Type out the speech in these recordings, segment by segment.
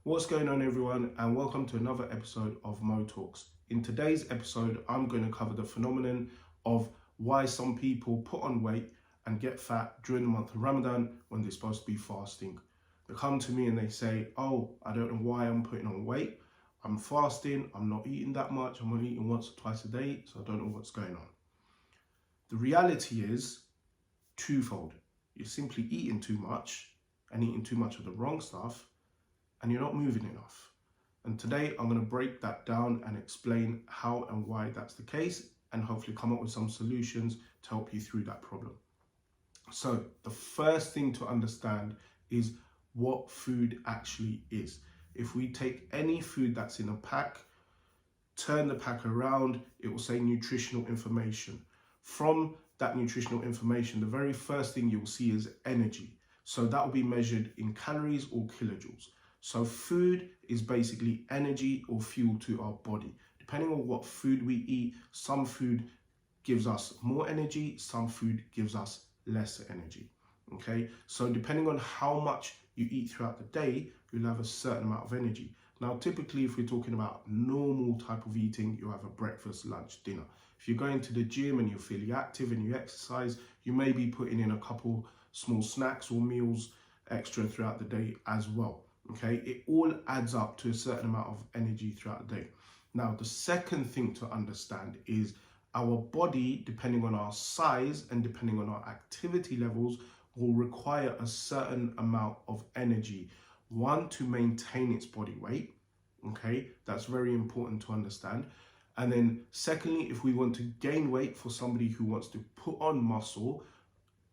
What's going on, everyone, and welcome to another episode of Mo Talks. In today's episode, I'm going to cover the phenomenon of why some people put on weight and get fat during the month of Ramadan when they're supposed to be fasting. They come to me and they say, oh, I don't know why I'm putting on weight. I'm fasting, I'm not eating that much, I'm only eating once or twice a day, so I don't know what's going on. The reality is twofold. You're simply eating too much and eating too much of the wrong stuff, and you're not moving enough. And today I'm going to break that down and explain how and why that's the case, and hopefully come up with some solutions to help you through that problem. So the first thing to understand is what food actually is. If we take any food that's in a pack, turn the pack around, it will say nutritional information. From that nutritional information, the very first thing you'll see is energy. So that will be measured in calories or kilojoules. So food is basically energy or fuel to our body. Depending on what food we eat, some food gives us more energy, some food gives us less energy. Okay, so depending on how much you eat throughout the day, you'll have a certain amount of energy. Now, typically, if we're talking about normal type of eating, you have a breakfast, lunch, dinner. If you're going to the gym and you're feeling active and you exercise, you may be putting in a couple small snacks or meals extra throughout the day as well. Okay, it all adds up to a certain amount of energy throughout the day. Now, the second thing to understand is our body, depending on our size and depending on our activity levels, will require a certain amount of energy. One, to maintain its body weight. Okay, that's very important to understand. And then secondly, if we want to gain weight, for somebody who wants to put on muscle,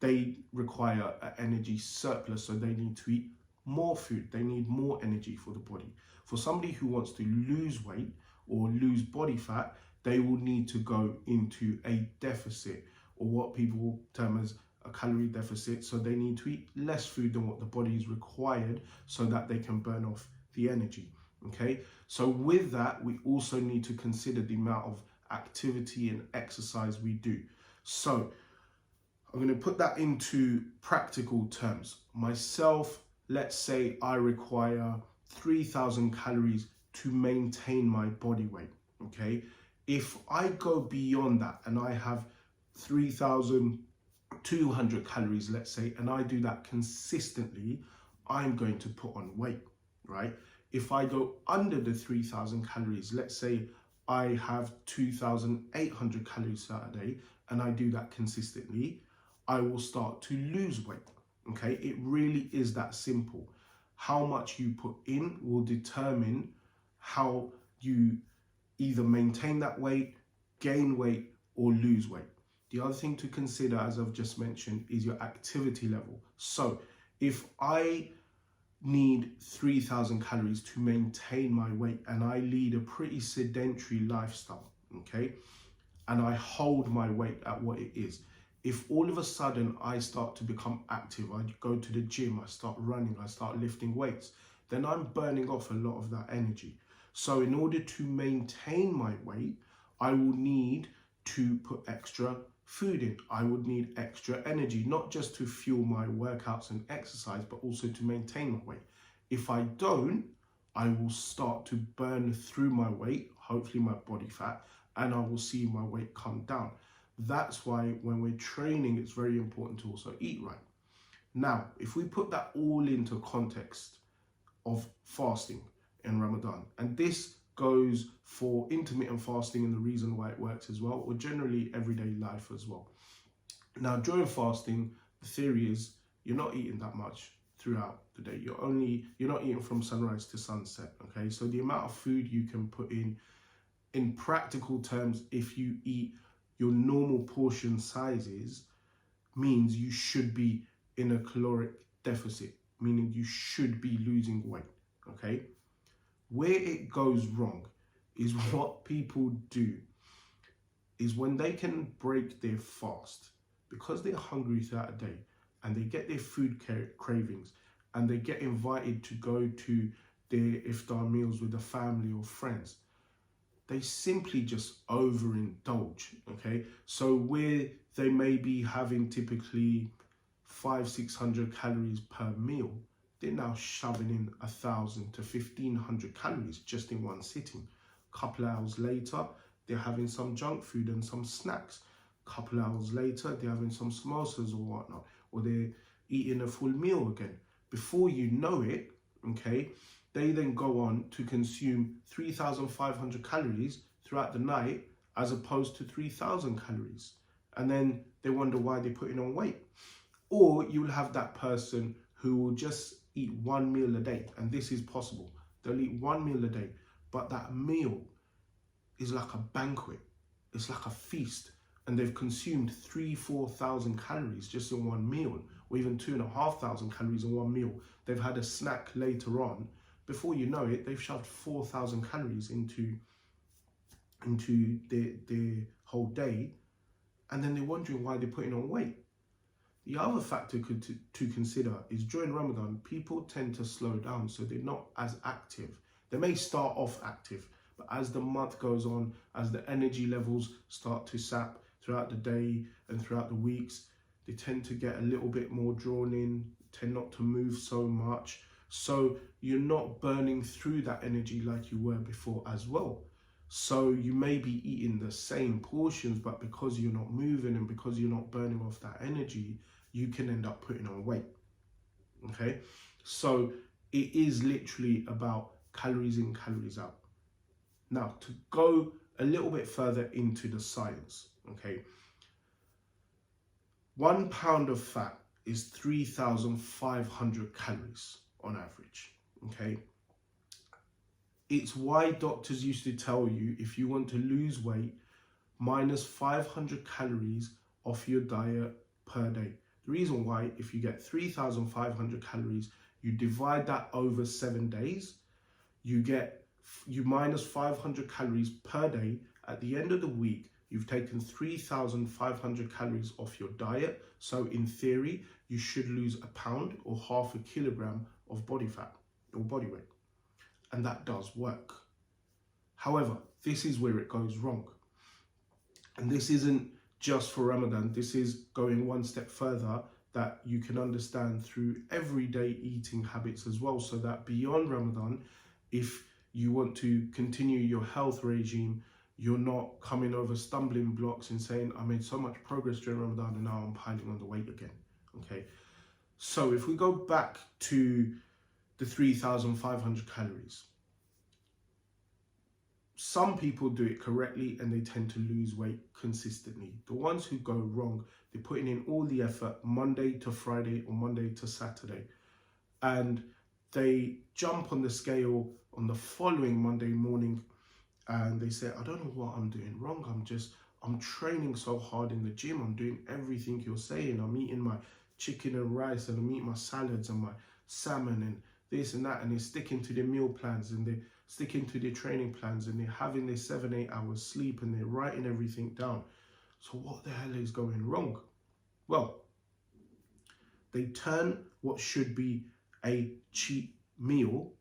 they require an energy surplus, so they need to eat more food. They need more energy for the body. For somebody who wants to lose weight or lose body fat, they will need to go into a deficit, or what people term as a calorie deficit. So they need to eat less food than what the body is required so that they can burn off the energy. Okay, so with that, we also need to consider the amount of activity and exercise we do. So I'm going to put that into practical terms. Myself, let's say I require 3,000 calories to maintain my body weight. Okay, if I go beyond that and I have 3,200 calories, let's say, and I do that consistently, I'm going to put on weight, right? If I go under the 3,000 calories, let's say I have 2,800 calories a day, and I do that consistently, I will start to lose weight. Okay, it really is that simple. How much you put in will determine how you either maintain that weight, gain weight, or lose weight. The other thing to consider, as I've just mentioned, is your activity level. So if I need 3,000 calories to maintain my weight and I lead a pretty sedentary lifestyle, okay, and I hold my weight at what it is, if all of a sudden I start to become active, I go to the gym, I start running, I start lifting weights, then I'm burning off a lot of that energy. So in order to maintain my weight, I will need to put extra food in. I would need extra energy, not just to fuel my workouts and exercise, but also to maintain my weight. If I don't, I will start to burn through my weight, hopefully my body fat, and I will see my weight come down. That's why when we're training, it's very important to also eat right. Now, if we put that all into context of fasting in Ramadan, and this goes for intermittent fasting and the reason why it works as well, or generally everyday life as well. Now, during fasting, the theory is you're not eating that much throughout the day. You're not eating from sunrise to sunset. Okay, so the amount of food you can put in practical terms, if you eat your normal portion sizes, means you should be in a caloric deficit, meaning you should be losing weight. Okay, where it goes wrong is what people do is when they can break their fast, because they're hungry throughout the day and they get their food cravings and they get invited to go to their iftar meals with the family or friends, they simply just overindulge. Okay, so where they may be having typically 500-600 calories per meal, they're now shoving in 1,000 to 1,500 calories just in one sitting. A couple hours later, they're having some junk food and some snacks. A couple hours later, they're having some samosas or whatnot, or they're eating a full meal again. Before you know it, okay, they then go on to consume 3,500 calories throughout the night as opposed to 3,000 calories. And then they wonder why they're putting on weight. Or you'll have that person who will just eat one meal a day, and this is possible. They'll eat one meal a day, but that meal is like a banquet. It's like a feast, and they've consumed 3,000-4,000 calories just in one meal, or even 2,500 calories in one meal. They've had a snack later on. Before you know it, they've shoved 4,000 calories into their whole day, and then they're wondering why they're putting on weight. The other factor to consider is during Ramadan, people tend to slow down, so they're not as active. They may start off active, but as the month goes on, as the energy levels start to sap throughout the day and throughout the weeks, they tend to get a little bit more drawn in, tend not to move so much. So you're not burning through that energy like you were before as well. So you may be eating the same portions, but because you're not moving and because you're not burning off that energy, you can end up putting on weight. Okay, so it is literally about calories in, calories out. Now, to go a little bit further into the science, okay, 1 pound of fat is 3,500 calories on average. Okay, it's why doctors used to tell you, if you want to lose weight, minus 500 calories off your diet per day. The reason why, if you get 3,500 calories, you divide that over 7 days, you minus 500 calories per day. At the end of the week, you've taken 3,500 calories off your diet. So in theory, you should lose a pound or half a kilogram of body fat or body weight. And that does work. However, this is where it goes wrong. And this isn't just for Ramadan. This is going one step further, that you can understand through everyday eating habits as well, so that beyond Ramadan, if you want to continue your health regime, you're not coming over stumbling blocks and saying, I made so much progress during Ramadan and now I'm piling on the weight again. Okay, so if we go back to the 3,500 calories, some people do it correctly and they tend to lose weight consistently. The ones who go wrong, they're putting in all the effort Monday to Friday or Monday to Saturday, and they jump on the scale on the following Monday morning and they say, I don't know what I'm doing wrong. I'm training so hard in the gym. I'm doing everything you're saying. I'm eating my chicken and rice and I'm eating my salads and my salmon and this and that, and they're sticking to their meal plans and they're sticking to their training plans and they're having their 7-8 hours sleep and they're writing everything down. So what the hell is going wrong? Well, they turn what should be a cheat meal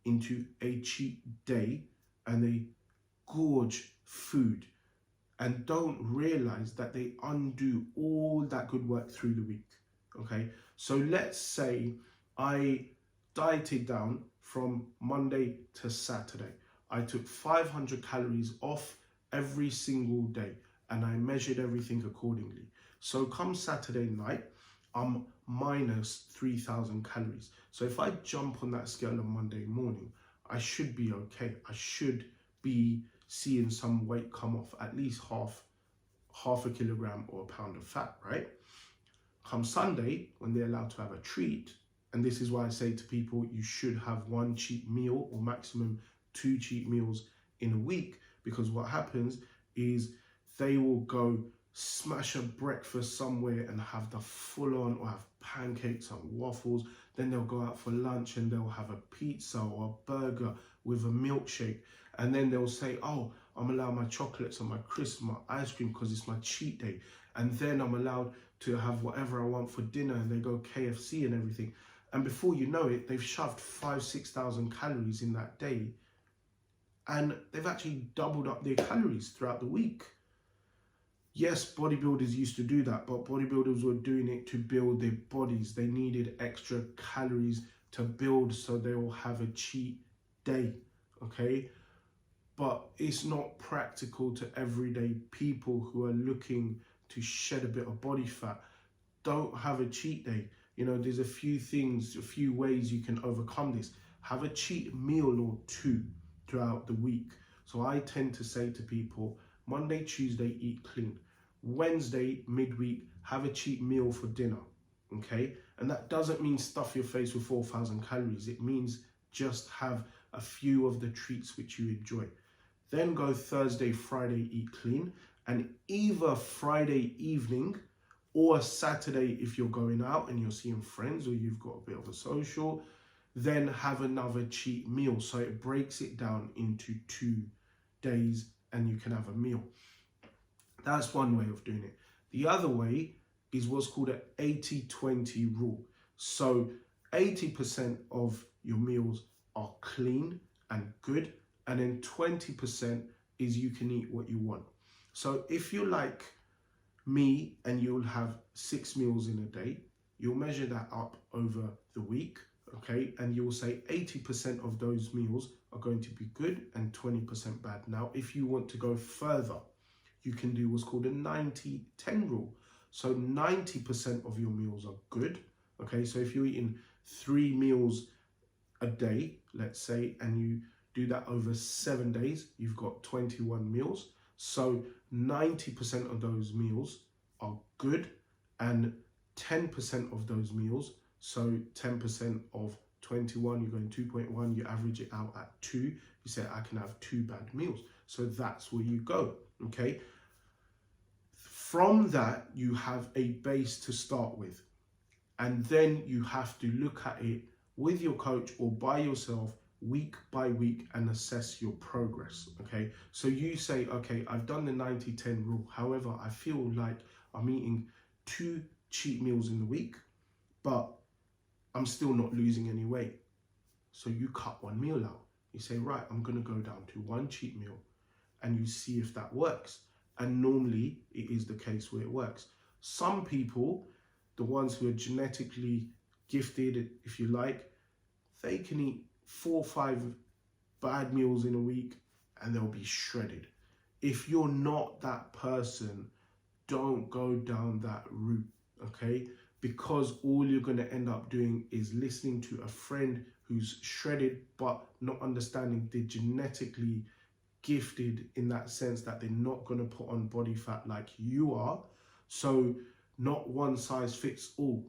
into a cheat day, and they gorge food and don't realize that they undo all that good work through the week. Okay, so let's say I dieted down from Monday to Saturday. I took 500 calories off every single day and I measured everything accordingly. So come Saturday night, I'm minus 3,000 calories. So if I jump on that scale on Monday morning, I should be okay. I should be seeing some weight come off, at least half a kilogram or a pound of fat, right? Come Sunday, when they're allowed to have a treat, and this is why I say to people, you should have 1 cheat meal or maximum 2 cheat meals in a week, because what happens is they will go smash a breakfast somewhere and have the full on, or have pancakes and waffles. Then they'll go out for lunch and they'll have a pizza or a burger with a milkshake. And then they'll say, oh, I'm allowed my chocolates and my crisps, my ice cream because it's my cheat day. And then I'm allowed to have whatever I want for dinner, and they go KFC and everything. And before you know it, they've shoved 5,000-6,000 calories in that day. And they've actually doubled up their calories throughout the week. Yes, bodybuilders used to do that, but bodybuilders were doing it to build their bodies. They needed extra calories to build so they will have a cheat day, okay? But it's not practical to everyday people who are looking to shed a bit of body fat. Don't have a cheat day. You know, there's a few things, a few ways you can overcome this. Have a cheat meal or two throughout the week. So I tend to say to people, Monday, Tuesday, eat clean. Wednesday, midweek, have a cheat meal for dinner, okay? And that doesn't mean stuff your face with 4,000 calories. It means just have a few of the treats which you enjoy. Then go Thursday, Friday, eat clean. And either Friday evening or Saturday, if you're going out and you're seeing friends or you've got a bit of a social, then have another cheat meal. So it breaks it down into 2 days and you can have a meal. That's one way of doing it. The other way is what's called an 80-20 rule. So 80% of your meals are clean and good, and then 20% is you can eat what you want. So if you're like me and you'll have 6 meals in a day, you'll measure that up over the week, okay? And you'll say 80% of those meals are going to be good and 20% bad. Now, if you want to go further, you can do what's called a 90-10 rule. So 90% of your meals are good, okay? So if you're eating 3 meals a day, let's say, and you do that over 7 days, you've got 21 meals. So 90% of those meals are good, and 10% of those meals, so 10% of 21, you're going 2.1, you average it out at 2, you say, I can have 2 bad meals. So that's where you go, okay? From that, you have a base to start with. And then you have to look at it with your coach or by yourself week by week and assess your progress, okay? So you say, okay, I've done the 90-10 rule. However, I feel like I'm eating 2 cheat meals in the week, but I'm still not losing any weight. So you cut 1 meal out. You say, right, I'm going to go down to 1 cheat meal, and you see if that works. And normally it is the case where it works. Some people, the ones who are genetically gifted, if you like, they can eat 4 or 5 bad meals in a week and they'll be shredded. If you're not that person, don't go down that route, okay? Because all you're going to end up doing is listening to a friend who's shredded but not understanding they're genetically gifted in that sense that they're not going to put on body fat like you are. So not one size fits all.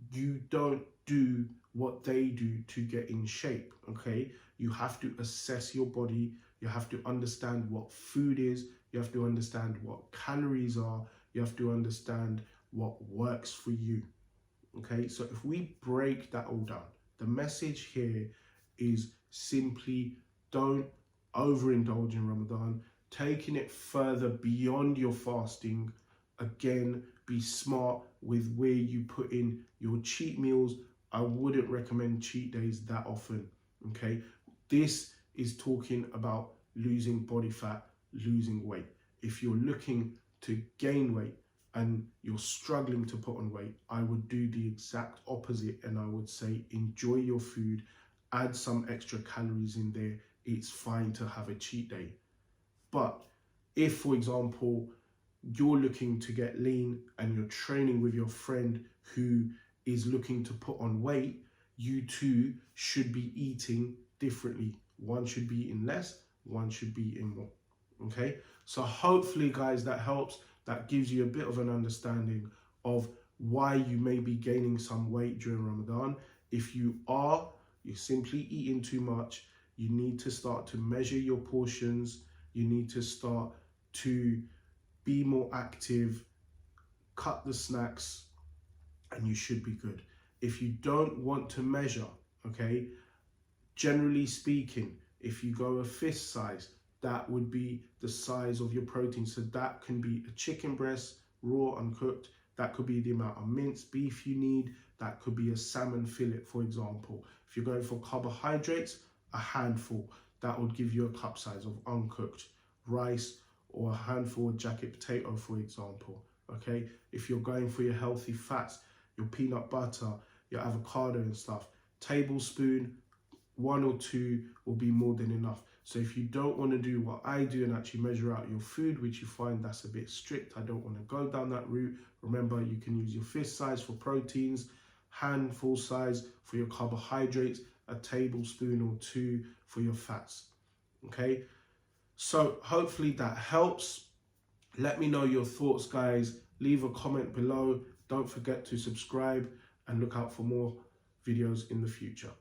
You don't do what they do to get in shape, okay? You have to assess your body. You have to understand what food is. You have to understand what calories are. You have to understand what works for you, okay? So if we break that all down, the message here is simply don't overindulge in Ramadan, taking it further beyond your fasting. Again, be smart with where you put in your cheat meals. I wouldn't recommend cheat days that often, okay? This is talking about losing body fat, losing weight. If you're looking to gain weight and you're struggling to put on weight, I would do the exact opposite, and I would say enjoy your food, add some extra calories in there. It's fine to have a cheat day. But if, for example, you're looking to get lean and you're training with your friend who is looking to put on weight, you two should be eating differently. One should be eating less, one should be eating more, okay? So hopefully, guys, that helps. That gives you a bit of an understanding of why you may be gaining some weight during Ramadan. If you're simply eating too much, you need to start to measure your portions. You need to start to be more active, cut the snacks, and you should be good. If you don't want to measure, okay, generally speaking, if you go a fist size, that would be the size of your protein. So that can be a chicken breast, raw, uncooked. That could be the amount of minced beef you need. That could be a salmon fillet, for example. If you're going for carbohydrates, a handful. That would give you a cup size of uncooked rice, or a handful of jacket potato, for example, okay? If you're going for your healthy fats, your peanut butter, your avocado and stuff, tablespoon, 1 or 2 will be more than enough. So if you don't want to do what I do and actually measure out your food, which you find that's a bit strict, I don't want to go down that route. Remember, you can use your fist size for proteins, handful size for your carbohydrates, a tablespoon or 2 for your fats. Okay, so hopefully that helps. Let me know your thoughts, guys. Leave a comment below. Don't forget to subscribe and look out for more videos in the future.